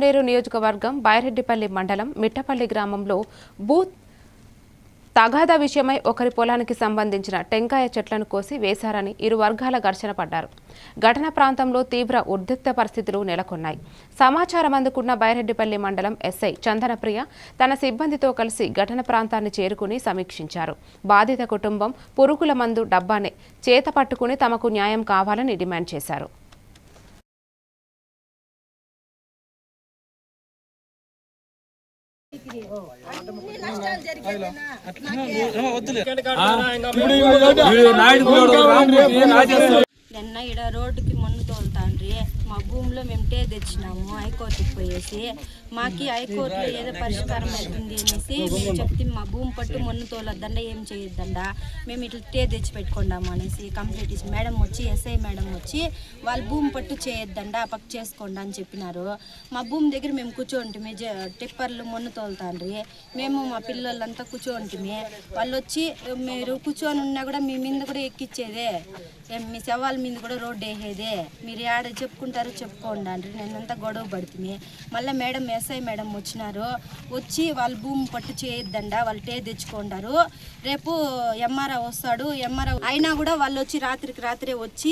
నేరు నియోజకవర్గం బైరెడ్డిపల్లి మండలం మిట్టపల్లి గ్రామంలో బూత్ తగాదా విషయమై ఒకరి పొలానికి సంబంధించిన టెంకాయ చెట్లను కోసి వేశారని ఇరు వర్గాల ఘర్షణ పడ్డారు. ఘటన ప్రాంతంలో తీవ్ర ఉద్రిక్త పరిస్థితులు నెలకొన్నాయి. సమాచారం అందుకున్న బైరెడ్డిపల్లి మండలం ఎస్ఐ చందనప్రియ తన సిబ్బందితో కలిసి ఘటన ప్రాంతాన్ని చేరుకుని సమీక్షించారు. బాధిత కుటుంబం పురుగుల మందు డబ్బాని చేత పట్టుకుని తమకు న్యాయం కావాలని డిమాండ్ చేశారు. నిన్న ఈడ రోడ్డుకి మన్ను తోలుతాండ్రి మా భూమిలో మేము టే తెచ్చినాము హైకోర్టుకి పోయేసి మాకి హైకోర్టులో ఏదో పరిష్కారం అవుతుంది అనేసి మేము చెప్తే మా భూమి పట్టు మన్ను తోలొద్దండ ఏం చేయొద్దండ మేము ఇట్లా టే తెచ్చి పెట్టుకున్నాము అనేసి కంప్లీట్ ఇచ్చి మేడం వచ్చి ఎస్ఐ మేడం వచ్చి వాళ్ళ భూమి పట్టు చేయొద్దండ పక్క చేసుకోండి అని చెప్పినారు. మా భూమి దగ్గర మేము కూర్చోంటిమి టిప్పర్లు మన్ను తోలుతాండ్రి మేము మా పిల్లలంతా కూర్చోంటిమి. వాళ్ళు వచ్చి మీరు కూర్చొని ఉన్నా కూడా మీ మీద కూడా ఎక్కిచ్చేదే మీ శవాల మీద కూడా రోడ్డు వేసేదే మీరు ఆడ చెప్పుకుంటారు చెప్పుకోండి అంటారు. నేనంతా గొడవ పడుతుంది. మళ్ళీ మేడం ఎస్ఐ మేడం వచ్చినారు. వచ్చి వాళ్ళ భూమి పట్టు చేయొద్దండ వాళ్ళు టే తెచ్చుకుంటారు. రేపు ఎంఆర్ఓ వస్తాడు. ఎంఆర్ఓ అయినా కూడా వాళ్ళు వచ్చి రాత్రికి రాత్రే వచ్చి